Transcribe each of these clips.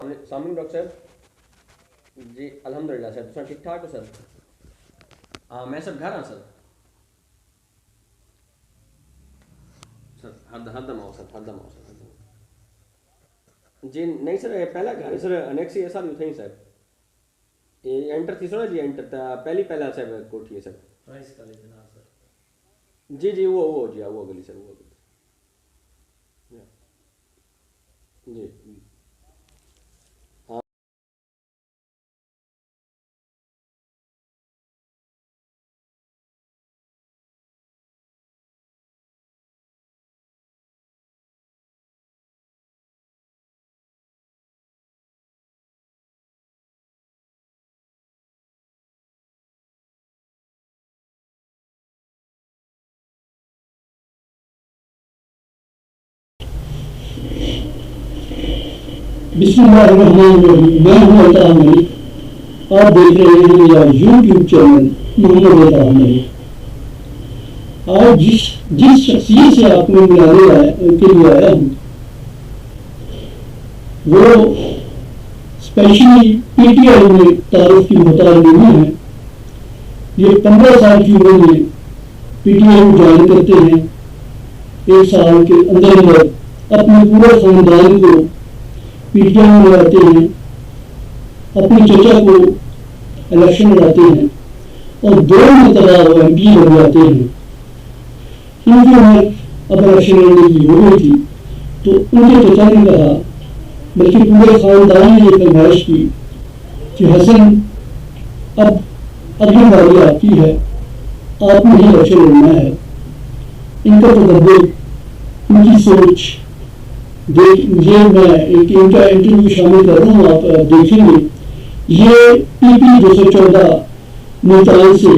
सामने डॉक्टर साहब जी अल्हम्दुलिल्लाह सर तुम ठीक ठाक हो सर। हाँ मैं सर घर हाँ सर। सर हरदम आओ सर हरदम आओ सर जी नहीं सर ये पहला घर है सर अनेक्सी ऐसा भी थे सर ये एंटर थी सर जी एंटर पहली पहला सर कोठी है सर। प्राइस का लेना सर। जी जी वो जी वो गली सर वो गली जी हाँ। बिस्मिल्लाहिर्रहमानिर्रहीम। मैं हूं अल्ताफ मलिक। आप देख रहे हैं मेरा यूट्यूब चैनल मोहम्मद अल्ताफ मलिक। आज जिस जिस शख्सियत से आपको मिलाने के लिए आया हूँ वो स्पेशली पीटीआई में तारुफ की मोहताज नहीं है। ये 15 साल की उम्र में पीटीआई में ज्वाइन करते हैं। 1 साल के अंदर अपने पूरे खानदान को पीटीआई में लाते हैं, अपने चचा को इलेक्शन लड़ाते हैं और 2 मरतबा वो MP बन जाते हैं। उनकी उम्र अब इलेक्शन लड़ने की हो गई थी तो उनके चचा ने कहा, बल्कि पूरे खानदान ने ये फरमाइश की कि हसन अब अगली बारी आपकी है, आपने ही इलेक्शन लड़ना है। इनका तदब्बर, इनकी सोच ये मैं एक इनका इंटरव्यू शामिल कर रहा हूँ, आप देखेंगे। ये PP 214 मुल्तान से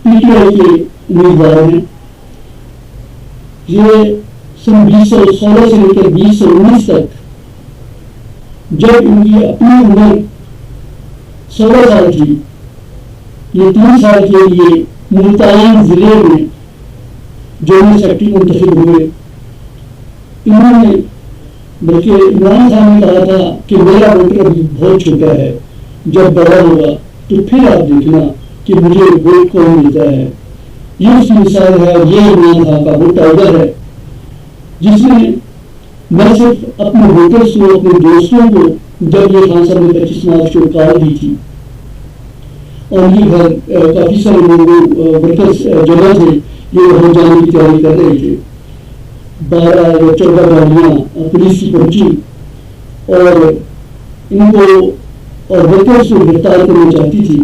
PTI के उम्मीदवार हैं। ये सन 2016 से लेकर 2019 तक, जब इनकी अपनी उम्र 16 साल थी, ये 3 साल के लिए मुल्तान जिले में जोनल सेक्रेटरी मुंतखब हुए। इन्होंने, बल्कि इमरान खान ने कहा था कि मेरा वोटर अभी बहुत छोटा है, जब बड़ा होगा तो फिर आप देखना कि मुझे वोट कौन मिलता है। ये उसकी मिसाल है। ये इमरान खान का वो टाइगर है जिसने न सिर्फ अपने वोटर्स को, अपने दोस्तों को, जब ये खान साहब ने 25 मार्च को कॉल दी थी और ये घर काफी सारे लोग वर्कर्स जगह थे जो वहां जाने की तैयारी कर रहे थे। 12 या 14 गाड़ियां पुलिस की पहुंची और इनको और वर्कर्स को गिरफ्तार करना चाहती थी।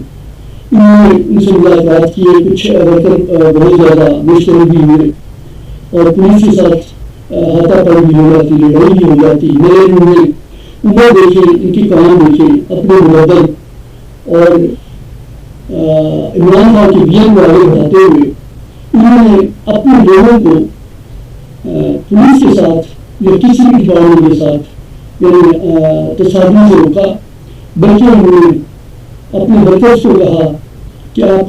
इन्होंने उनसे मुलाकात की। कुछ वर्कर बहुत ज्यादा मुश्किल भी हुए और पुलिस के साथ हाथापाई भी हो जाती, लड़ाई भी हो जाती। मेरे उन्होंने उम्र देखे, इनकी काम देखे, अपने मुद्दल और इमरान खान की विजन को आगे बढ़ाते हुए उन्होंने अपने लोगों को पुलिस के साथ या किसी भी डिपार्टमेंट के साथ यानी तसादम से रोका, बल्कि उन्होंने अपने वर्कर्स को कहा कि आप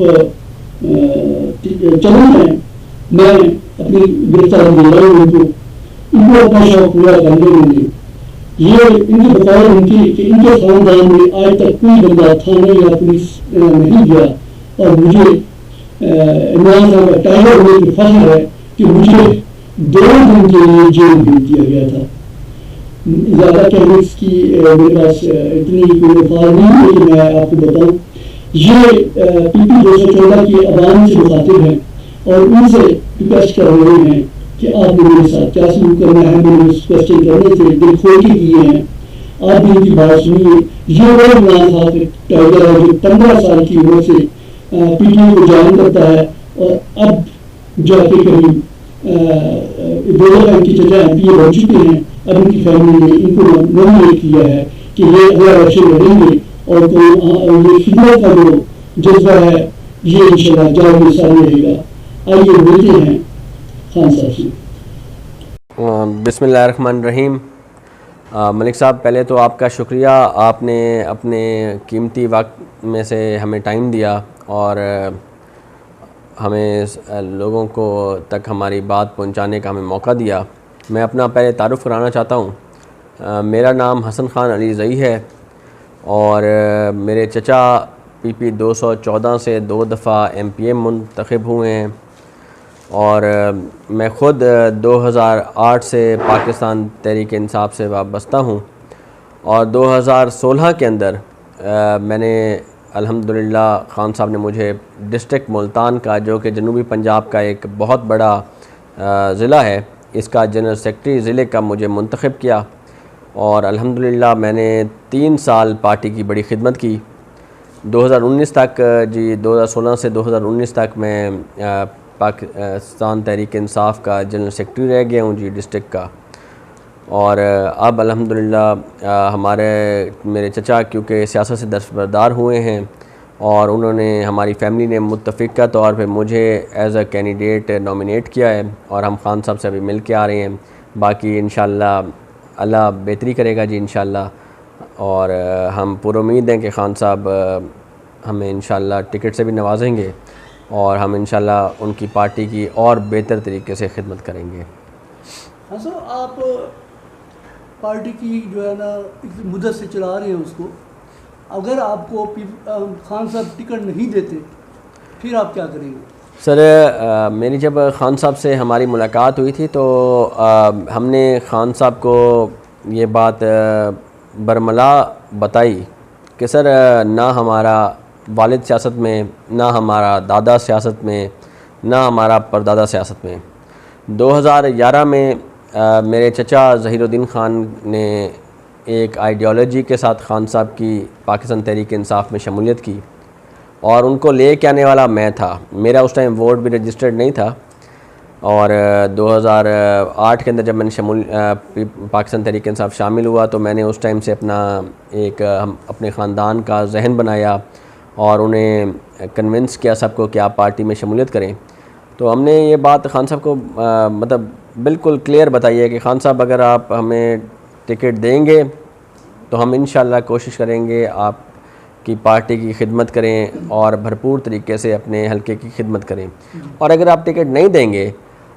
चलो मैं अपनी गिरफ्तारी दे रहा हूँ इनको अपना शौक पूरा करने देंगे। ये इनके बतौर उनकी कि इनके खानदान में आज तक कोई बंदा थाने या पुलिस नहीं गया और मुझे इमरान खान का टाइगर होने की फख्र है कि मुझे 2 दिन के लिए जेल भेज दिया गया था। ज्यादा कैमरेस की मेरे पास इतनी कोई वफार नहीं है कि मैं आपको बताऊं। ये PP 214 की आवाम से मुखातिब हैं और उनसे रिक्वेस्ट कर रहे हैं कि आपने मेरे साथ क्या सलूक करना है। मैंने क्वेश्चन करने थे, दिल खोल के किए हैं, आप भी उनकी बात सुनिए। ये वो इमरान खान टाइगर है जो 15 साल की उम्र से PTI को ज्वाइन करता है और अब जाके करीब 2 साल की चचा MP बन चुके हैं। अब उनकी फैमिली ने इनको नॉमिनेट किया है कि ये अगला इलेक्शन लड़ेंगे और तो ये खिदमत का जो जज्बा है ये इंशाल्लाह जाग में सामने रहेगा। आइए मिलते हैं खान साहब से। बिस्मिल्लाहिर्रहमानिर्रहीम। मलिक साहब पहले तो आपका शुक्रिया, आपने अपने कीमती वक्त में से हमें टाइम दिया और हमें लोगों को तक हमारी बात पहुंचाने का हमें मौका दिया। मैं अपना पहले तारुफ़ कराना चाहता हूं। मेरा नाम हसन ख़ान अली ज़ई है और मेरे चचा PP 214 से 2 दफ़ा MPA मुंतखब हुए हैं और मैं ख़ुद 2008 से पाकिस्तान तहरीक इंसाफ से वाबस्ता हूँ और 2016 के अंदर मैंने अल्हम्दुलिल्लाह ख़ान साहब ने मुझे डिस्ट्रिक्ट मुल्तान का, जो कि जनूबी पंजाब का एक बहुत बड़ा ज़िला है, इसका जनरल सेक्रेटरी ज़िले का मुझे मुंतखब किया और अल्हम्दुलिल्लाह मैंने 3 साल पार्टी की बड़ी खिदमत की। 2019 तक 2016 से 2019 तक मैं पाकिस्तान तहरीक इंसाफ का जनरल सेक्रेटरी रह गया हूँ डिस्ट्रिक्ट का। और अब अल्हम्दुलिल्लाह मेरे चचा क्योंकि सियासत से दस्तबरदार हुए हैं और उन्होंने, हमारी फैमिली ने मुत्तफ़िक़ा तौर पे मुझे एज़ अ कैंडिडेट नॉमिनेट किया है और हम ख़ान साहब से अभी मिल के आ रहे हैं। बाकी इंशाअल्लाह अल्लाह बेहतरी करेगा जी इंशाअल्लाह। और हम पूरी उम्मीद हैं कि ख़ान साहब हमें इंशाअल्लाह टिकट से भी नवाजेंगे और हम इंशाअल्लाह उनकी पार्टी की और बेहतर तरीके से खिदमत करेंगे। हाँ सर, आप पार्टी की जो है ना मुद्दत से चला रहे हैं उसको, अगर आपको ख़ान साहब टिकट नहीं देते फिर आप क्या करेंगे? सर मेरी जब ख़ान साहब से हमारी मुलाकात हुई थी तो हमने ख़ान साहब को ये बात बरमला बताई कि सर ना हमारा वालिद सियासत में, ना हमारा दादा सियासत में, ना हमारा परदादा सियासत में। 2011 में मेरे चचा ज़हीरुद्दीन ख़ान ने एक आइडियोलॉजी के साथ ख़ान साहब की पाकिस्तान तहरीक इंसाफ में शमूलियत की और उनको ले के आने वाला मैं था। मेरा उस टाइम वोट भी रजिस्टर्ड नहीं था और 2008 के अंदर जब मैंने पाकिस्तान तहरीक इंसाफ शामिल हुआ तो मैंने उस टाइम से हम अपने ख़ानदान का जहन बनाया और उन्हें कन्विंस किया सबको कि आप पार्टी में शमूलियत करें। तो हमने ये बात ख़ान साहब को मतलब बिल्कुल क्लियर बताई है कि ख़ान साहब अगर आप हमें टिकट देंगे तो हम इंशाअल्लाह कोशिश करेंगे आपकी पार्टी की खिदमत करें और भरपूर तरीके से अपने हलके की खिदमत करें। और अगर आप टिकट नहीं देंगे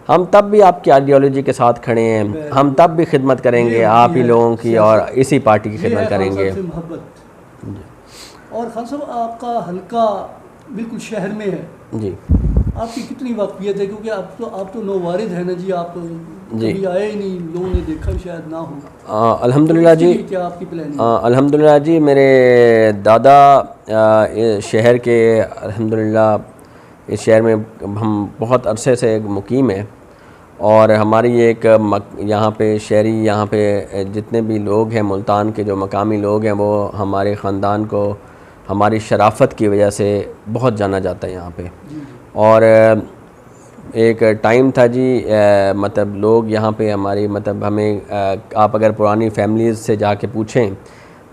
हम तब भी आपकी आइडियोलॉजी के साथ खड़े हैं, हम तब भी खिदमत करेंगे आप ही लोगों की और इसी पार्टी की खिदमत करेंगे। और ख़ान साहब आपका हलका बिल्कुल शहर में है जी, आपकी कितनी वाक़फ़ियत है? क्योंकि आप तो नौवारिद हैं ना जी, आप कभी आए ही नहीं, लोगों ने देखा शायद ना हो। अल्हम्दुलिल्लाह जी, क्या आपकी प्लानिंग? अल्हम्दुलिल्लाह जी, मेरे दादा शहर के, अल्हम्दुलिल्लाह इस शहर में हम बहुत अरसे से मुकीम हैं और हमारी एक यहाँ पे शहरी, यहाँ पे जितने भी लोग हैं मुल्तान के जो मकामी लोग हैं वो हमारे ख़ानदान को हमारी शराफत की वजह से बहुत जाना जाता है यहाँ पे। और एक टाइम था जी, मतलब लोग यहाँ पे हमारी, मतलब हमें आप अगर पुरानी फैमिलीज़ से जाके पूछें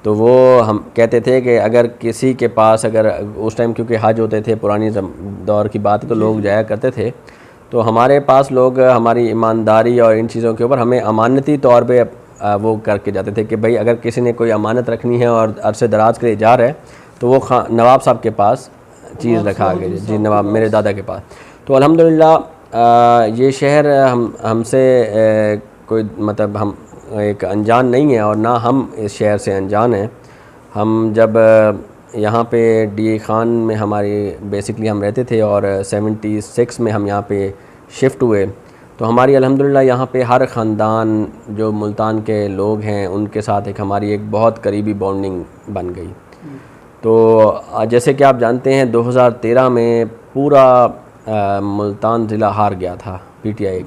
तो वो हम कहते थे कि अगर किसी के पास, अगर उस टाइम क्योंकि हज होते थे, पुरानी दौर की बात है तो लोग जाया करते थे, तो हमारे पास लोग हमारी ईमानदारी और इन चीज़ों के ऊपर हमें अमानती तौर पे वो करके जाते थे कि भाई अगर किसी ने कोई अमानत रखनी है और अरसे दराज के लिए जा रहा है तो वो नवाब साहब के पास चीज़ रखा गया जी, नवाब मेरे दादा के पास। तो अल्हम्दुलिल्लाह ये शहर हमसे कोई मतलब हम एक अनजान नहीं है और ना हम इस शहर से अनजान हैं। हम जब यहाँ पे DA ख़ान में हमारी बेसिकली हम रहते थे और 76 में हम यहाँ पे शिफ्ट हुए तो हमारी अल्हम्दुलिल्लाह यहाँ पे हर ख़ानदान जो मुल्तान के लोग हैं उनके साथ एक हमारी एक बहुत करीबी बॉन्डिंग बन गई। तो जैसे कि आप जानते हैं 2013 में पूरा मुल्तान ज़िला हार गया था PTI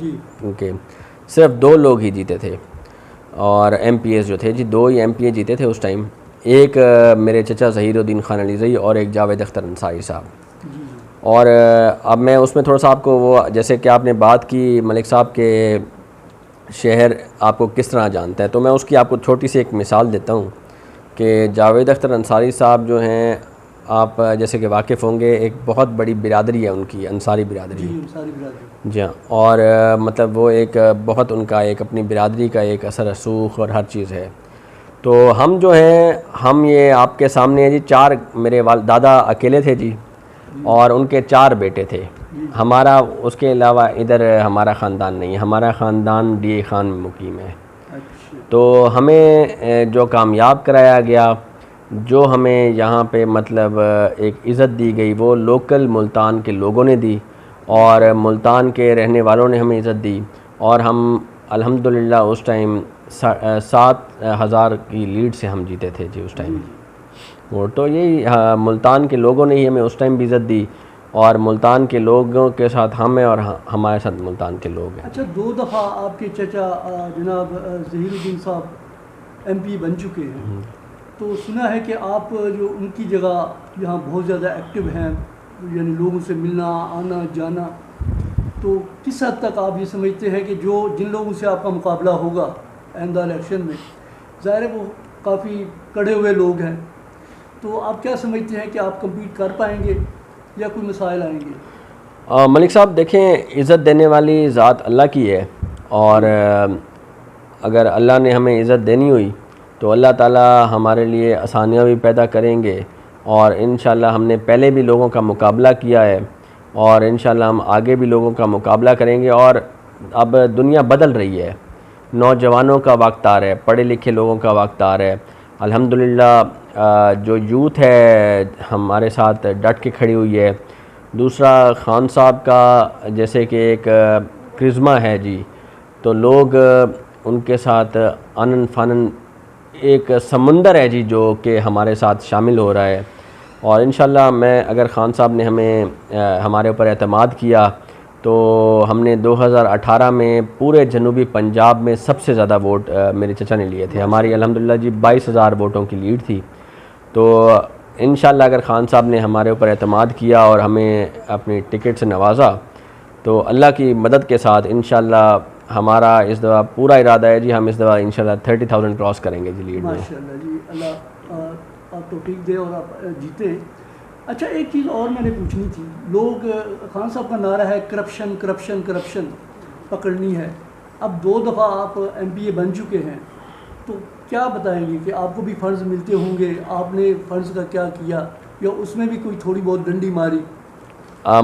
के, सिर्फ 2 लोग ही जीते थे और MPAs जो थे जी, 2 ही MPA जीते थे उस टाइम। एक मेरे चचा ज़हीरुद्दीन ख़ान अली ज़ई और एक जावेद अख्तर अंसारी साहब। और अब मैं उसमें थोड़ा सा आपको वो, जैसे कि आपने बात की मलिक साहब के शहर आपको किस तरह जानता है, तो मैं उसकी आपको छोटी सी एक मिसाल देता हूँ कि जावेद अख्तर अंसारी साहब जो हैं, आप जैसे कि वाकिफ़ होंगे, एक बहुत बड़ी बिरादरी है उनकी, अंसारी बिरादरी जी हाँ। और मतलब वो एक बहुत उनका एक अपनी बिरादरी का एक असर रसूख और हर चीज़ है। तो हम जो हैं, हम ये आपके सामने हैं जी, 4 मेरे दादा अकेले थे जी और उनके 4 बेटे थे। हमारा उसके अलावा इधर हमारा ख़ानदान नहीं है, हमारा ख़ानदान DA ख़ान में मुकीम है। तो हमें जो कामयाब कराया गया, जो हमें यहाँ पे मतलब एक इज़्ज़त दी गई, वो लोकल मुल्तान के लोगों ने दी और मुल्तान के रहने वालों ने हमें इज़्ज़त दी। और हम अल्हम्दुलिल्लाह उस टाइम 7,000 की लीड से हम जीते थे जी उस टाइम वो। तो यही मुल्तान के लोगों ने ही हमें उस टाइम भी इज़्ज़त दी और मुल्तान के लोगों के साथ हम हैं और हमारे साथ मुल्तान के लोग हैं। अच्छा, 2 दफ़ा आपके चचा जनाब ज़हीरुद्दीन साहब MP बन चुके हैं, तो सुना है कि आप जो उनकी जगह यहाँ बहुत ज़्यादा एक्टिव हैं, यानी लोगों से मिलना आना जाना, तो किस हद तक आप ये समझते हैं कि जिन लोगों से आपका मुकाबला होगा आइंदा इलेक्शन में, ज़ाहिर है वो काफ़ी कड़े हुए लोग हैं, तो आप क्या समझते हैं कि आप कम्पीट कर पाएंगे या कोई मसाइल आएंगे? मलिक साहब देखें, इज़्ज़त देने वाली ज़ात अल्लाह की है और अगर अल्लाह ने हमें इज़्ज़त देनी हुई तो अल्लाह ताला हमारे लिए आसानियाँ भी पैदा करेंगे और इंशाल्लाह हमने पहले भी लोगों का मुकाबला किया है और इंशाल्लाह हम आगे भी लोगों का मुकाबला करेंगे। और अब दुनिया बदल रही है, नौजवानों का वक्त आ रहा है, पढ़े लिखे लोगों का वक्त आ रहा है। अल्हम्दुलिल्लाह जो यूथ है हमारे साथ डट के खड़ी हुई है। दूसरा, खान साहब का जैसे कि एक क्रिज़्मा है जी, तो लोग उनके साथ आनन फानन एक समुंदर है जी जो कि हमारे साथ शामिल हो रहा है। और इंशाल्लाह मैं अगर खान साहब ने हमारे ऊपर एतमाद किया तो हमने 2018 में पूरे जनूबी पंजाब में सबसे ज़्यादा वोट मेरे चचा ने लिए थे। हमारी अल्हम्दुलिल्लाह जी 22,000 वोटों की लीड थी। तो इंशाल्लाह अगर खान साहब ने हमारे ऊपर एतमाद किया और हमें अपनी टिकट से नवाजा तो अल्लाह की मदद के साथ इंशाल्लाह हमारा इस दफ़ा पूरा इरादा है जी, हम इस दफ़ा इंशाल्लाह 30,000 क्रॉस करेंगे जी लीड में। माशाल्लाह जी, अल्लाह आप तौफीक दे और आप जीते। अच्छा, एक चीज़ और मैंने पूछनी थी, लोग खान साहब का नारा है करप्शन करप्शन करप्शन पकड़नी है। अब 2 दफ़ा आप MPA बन चुके हैं, तो क्या बताएंगे कि आपको भी फ़ंड्स मिलते होंगे, आपने फ़ंड्स का क्या किया या उसमें भी कोई थोड़ी बहुत डंडी मारी?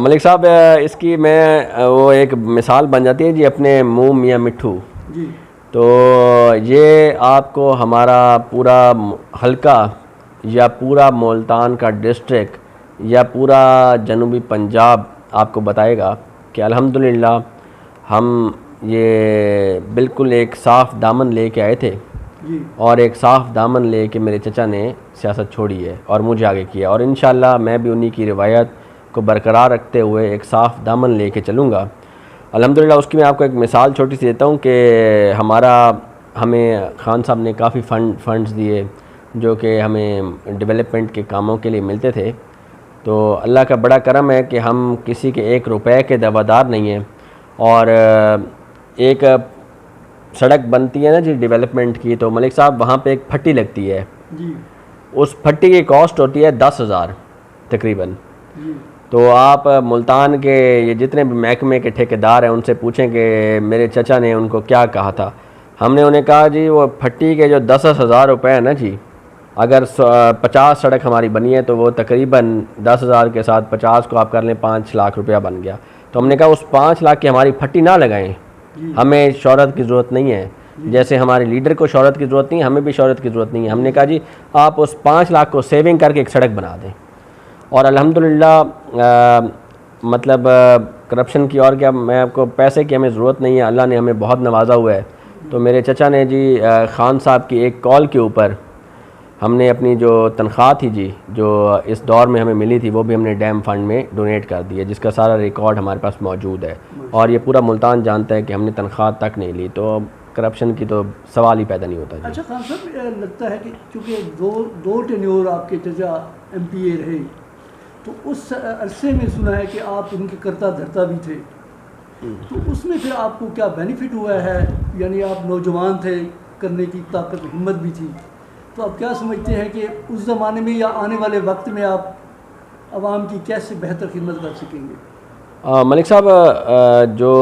मलिक साहब, इसकी मैं वो एक मिसाल बन जाती है जी, अपने मुँह मियाँ मिट्ठू जी। तो ये आपको हमारा पूरा हल्का या पूरा मुल्तान का डिस्ट्रिक्ट या पूरा जनूबी पंजाब आपको बताएगा कि अल्हम्दुलिल्लाह हम ये बिल्कुल एक साफ़ दामन लेके आए थे जी। और एक साफ़ दामन लेके मेरे चचा ने सियासत छोड़ी है और मुझे आगे किया और इंशाल्लाह मैं भी उन्हीं की रिवायत को बरकरार रखते हुए एक साफ़ दामन लेके चलूँगा अल्हम्दुलिल्लाह। उसकी मैं आपको एक मिसाल छोटी सी देता हूँ कि हमें खान साहब ने काफ़ी फंड्स दिए जो कि हमें डेवलपमेंट के कामों के लिए मिलते थे। तो अल्लाह का बड़ा करम है कि हम किसी के 1 रुपए के दवादार नहीं हैं। और एक सड़क बनती है ना जी डेवलपमेंट की, तो मलिक साहब वहाँ पे एक फट्टी लगती है जी। उस फट्टी की कॉस्ट होती है 10,000 तकरीबन। जी। तो आप मुल्तान के ये जितने भी महकमे के ठेकेदार हैं उनसे पूछें कि मेरे चचा ने उनको क्या कहा था। हमने उन्हें कहा जी वो फट्टी के जो 10,000 रुपये है ना जी, अगर 50 सड़क हमारी बनी है तो वो तकरीबन 10,000 के साथ 50 को आप कर लें 5 लाख रुपया बन गया। तो हमने कहा उस 5 लाख की हमारी फट्टी ना लगाएं, हमें शोहरत की ज़रूरत नहीं है, जैसे हमारे लीडर को शोहरत की ज़रूरत नहीं है हमें भी शोहरत की ज़रूरत नहीं है। हमने कहा जी आप उस 5 लाख को सेविंग करके एक सड़क बना दें। और अल्हम्दुलिल्लाह मतलब करप्शन की और क्या, मैं आपको पैसे की हमें ज़रूरत नहीं है, अल्लाह ने हमें बहुत नवाजा हुआ है। तो मेरे चचा ने जी खान साहब की एक कॉल के ऊपर हमने अपनी जो तनख्वाह थी जी जो इस दौर में हमें मिली थी वो भी हमने डैम फंड में डोनेट कर दी है, जिसका सारा रिकॉर्ड हमारे पास मौजूद है और ये पूरा मुल्तान जानता है कि हमने तनख्वाह तक नहीं ली। तो करप्शन की तो सवाल ही पैदा नहीं होता जी। अच्छा खान साहब, लगता है कि चूँकि दो टेन्योर आपके चचा MPA रहे, तो उस अरसे में सुना है कि आप उनके करता धरता भी थे, तो उसमें फिर आपको क्या बेनिफिट हुआ है? यानी आप नौजवान थे, करने की ताकत हिम्मत भी थी, तो आप क्या समझते हैं कि उस ज़माने में या आने वाले वक्त में आप आवाम की कैसे बेहतर खिदमत कर सकेंगे? मलिक साहब, जो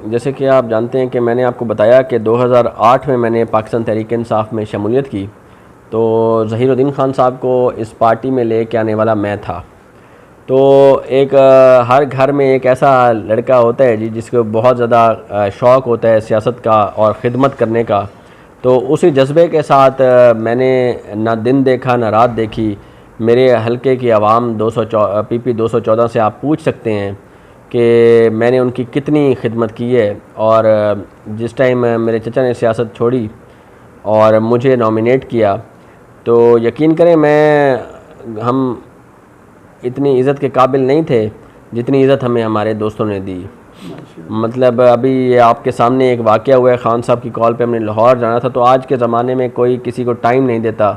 जैसे कि आप जानते हैं कि मैंने आपको बताया कि 2008 में मैंने पाकिस्तान तहरीक-ए-इंसाफ में शमूलियत की, तो ज़हीरुद्दीन खान साहब को इस पार्टी में ले के आने वाला मैं था। तो एक हर घर में एक ऐसा लड़का होता है जी जिसको बहुत ज़्यादा शौक़ होता है सियासत का और ख़िदमत करने का। तो उसी जज्बे के साथ मैंने ना दिन देखा ना रात देखी। मेरे हलके की आवाम PP 214 से आप पूछ सकते हैं कि मैंने उनकी कितनी खिदमत की है। और जिस टाइम मेरे चचा ने सियासत छोड़ी और मुझे नॉमिनेट किया, तो यकीन करें हम इतनी इज़्ज़त के काबिल नहीं थे जितनी इज़्ज़त हमें हमारे दोस्तों ने दी। मतलब अभी ये आपके सामने एक वाक़या हुआ है, ख़ान साहब की कॉल पे हमने लाहौर जाना था, तो आज के ज़माने में कोई किसी को टाइम नहीं देता।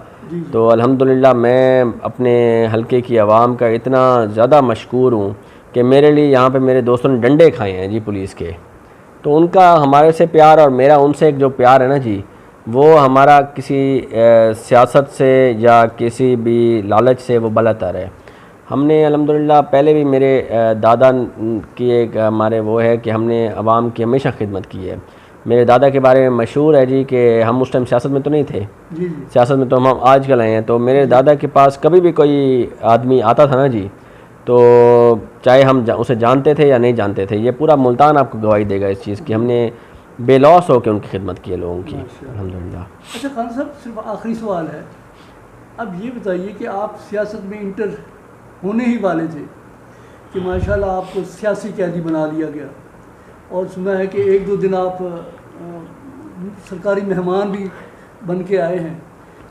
तो अल्हम्दुलिल्लाह मैं अपने हलके की आवाम का इतना ज़्यादा मशकूर हूँ कि मेरे लिए यहाँ पे मेरे दोस्तों ने डंडे खाए हैं जी पुलिस के। तो उनका हमारे से प्यार और मेरा उनसे एक जो प्यार है ना जी, वो हमारा किसी सियासत से या किसी भी लालच से वो बलतर है। हमने अल्हम्दुलिल्लाह पहले भी मेरे दादा की एक हमारे वो है कि हमने आवाम की हमेशा खिदमत की है। मेरे दादा के बारे में मशहूर है जी कि हम उस टाइम सियासत में तो नहीं थे, सियासत में तो हम आजकल आए हैं। तो मेरे दादा के पास कभी भी कोई आदमी आता था ना जी, तो चाहे हम उसे जानते थे या नहीं जानते थे, ये पूरा मुल्तान आपको गवाही देगा इस चीज़ की। हमने बेलौस होकर उनकी खिदमत की है लोगों की, अल्हम्दुलिल्लाह। अच्छा खान साहब, सिर्फ आखिरी सवाल है, अब ये बताइए कि आप सियासत में इंटर होने ही वाले थे कि माशाल्लाह आपको सियासी कैदी बना लिया गया, और सुना है कि एक दो दिन आप सरकारी मेहमान भी बन के आए हैं,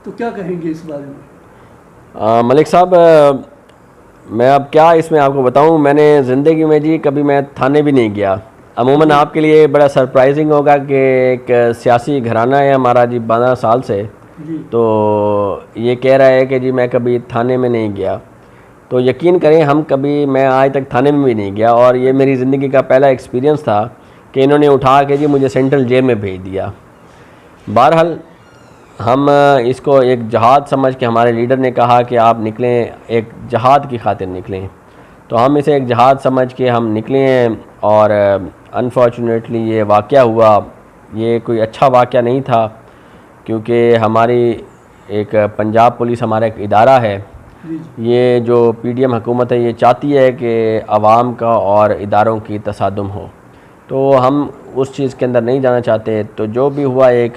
तो क्या कहेंगे इस बारे में? मलिक साहब, मैं अब क्या इसमें आपको बताऊं। मैंने ज़िंदगी में जी कभी मैं थाने भी नहीं गया। अमूमन आपके लिए बड़ा सरप्राइजिंग होगा कि एक सियासी घराना है हमारा जी 12 साल से, तो ये कह रहा है कि जी मैं कभी थाने में नहीं गया। तो यकीन करें मैं आज तक थाने में भी नहीं गया, और ये मेरी ज़िंदगी का पहला एक्सपीरियंस था कि इन्होंने उठा के जी मुझे सेंट्रल जेल में भेज दिया। बहरहाल हम इसको एक जहाद समझ के, हमारे लीडर ने कहा कि आप निकलें, एक जहाद की खातिर निकलें, तो हम इसे एक जहाद समझ के हम निकले हैं। और अनफॉर्चुनेटली ये वाक़या हुआ, ये कोई अच्छा वाक़या नहीं था, क्योंकि हमारी एक पंजाब पुलिस हमारा एक इदारा है, ये जो PDM हुकूमत है ये चाहती है कि आवाम का और इदारों की तसादुम हो, तो हम उस चीज़ के अंदर नहीं जाना चाहते। तो जो भी हुआ एक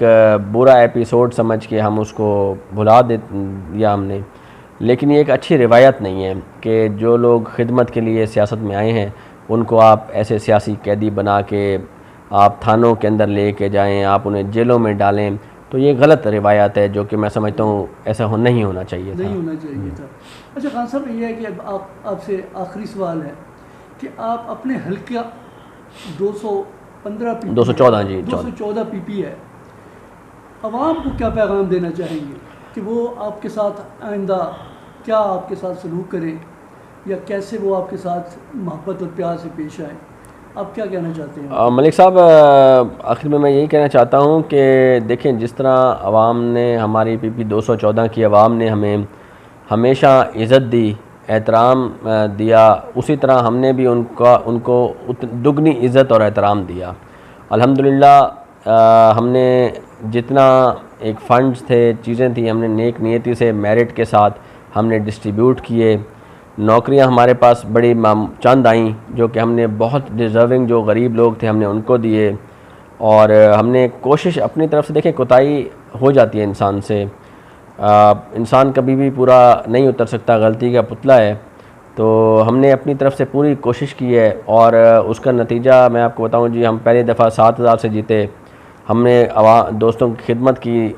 बुरा एपिसोड समझ के हम उसको भुला दिया हमने। लेकिन ये एक अच्छी रिवायत नहीं है कि जो लोग खिदमत के लिए सियासत में आए हैं उनको आप ऐसे सियासी कैदी बना के आप थानों के अंदर ले के जाएँ, आप उन्हें जेलों में डालें, तो ये गलत रिवायत है जो कि मैं समझता हूँ ऐसा नहीं होना चाहिए था। नहीं होना चाहिए था। अच्छा खान साहब, ये है कि अब आपसे आखिरी सवाल है कि आप अपने हल्का 214 जी 214 PP है, आवाम को क्या पैगाम देना चाहेंगे कि वो आपके साथ आइंदा क्या आपके साथ सलूक करें, या कैसे वो आपके साथ मोहब्बत और प्यार से पेश आए? आप क्या कहना चाहते हैं? मलिक साहब, आखिर में मैं यही कहना चाहता हूँ कि देखें, जिस तरह आवाम ने, हमारी PP 214 की आवाम ने हमें हमेशा इज़्ज़त दी, एहतराम दिया, उसी तरह हमने भी उनको दुगनी इज़्ज़त और एहतराम दिया। अल्हम्दुलिल्लाह हमने जितना एक फ़ंड्स थे, चीज़ें थी, हमने नेक नियति से मेरिट के साथ हमने डिस्ट्रीब्यूट किए। नौकरियां हमारे पास बड़ी चंद आईं जो कि हमने बहुत डिज़र्विंग, जो गरीब लोग थे, हमने उनको दिए। और हमने कोशिश अपनी तरफ से, देखें कोताही हो जाती है इंसान से, इंसान कभी भी पूरा नहीं उतर सकता, गलती का पुतला है। तो हमने अपनी तरफ से पूरी कोशिश की है, और उसका नतीजा मैं आपको बताऊं जी, हम पहली दफ़ा 7,000 से जीते। हमने दोस्तों की खिदमत की,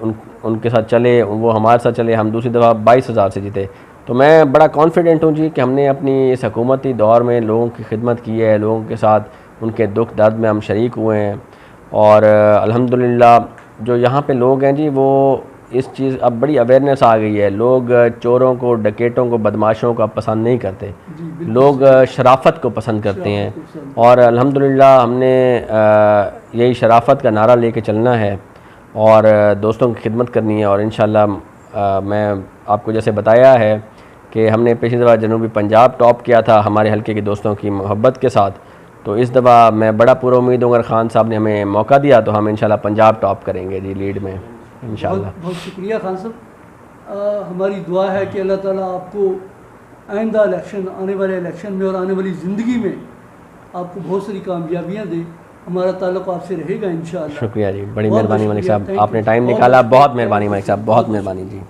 उनके साथ चले, वो हमारे साथ चले, हम दूसरी दफ़ा 22,000 से जीते। तो मैं बड़ा कॉन्फिडेंट हूँ जी कि हमने अपनी इस हुकूमती दौर में लोगों की खिदमत की है, लोगों के साथ उनके दुख दर्द में हम शरीक हुए हैं। और अल्हम्दुलिल्लाह जो यहाँ पे लोग हैं जी, वो इस चीज़, अब बड़ी अवेयरनेस आ गई है। लोग चोरों को, डकैतों को, बदमाशों को पसंद नहीं करते, लोग शराफत को पसंद करते हैं। और अल्हम्दुलिल्लाह हमने यही शराफत का नारा लेके चलना है और दोस्तों की खिदमत करनी है। और इंशाअल्लाह मैं आपको जैसे बताया है कि हमने पिछली दफ़ा जनूबी पंजाब टॉप किया था हमारे हल्के के दोस्तों की मोहब्बत के साथ, तो इस दफ़ा मैं बड़ा पूरा उम्मीद हूँ, अगर खान साहब ने हमें मौका दिया तो हम इंशाल्लाह पंजाब टॉप करेंगे जी, लीड में इंशाल्लाह। बहुत शुक्रिया खान साहब। हमारी दुआ है कि अल्लाह ताला आपको आइंदा इलेक्शन, आने वाले इलेक्शन में और आने वाली ज़िंदगी में आपको बहुत सारी कामयाबियाँ दे, हमारा ताल्लुक आपसे रहेगा इंशाअल्लाह। शुक्रिया जी, बड़ी बहुत मेहरबानी मलिक शुक्रिया, साहब, thank आपने you। टाइम बहुत निकाला, बहुत बहुत मेहरबानी मलिक साहब, बहुत मेहरबानी जी।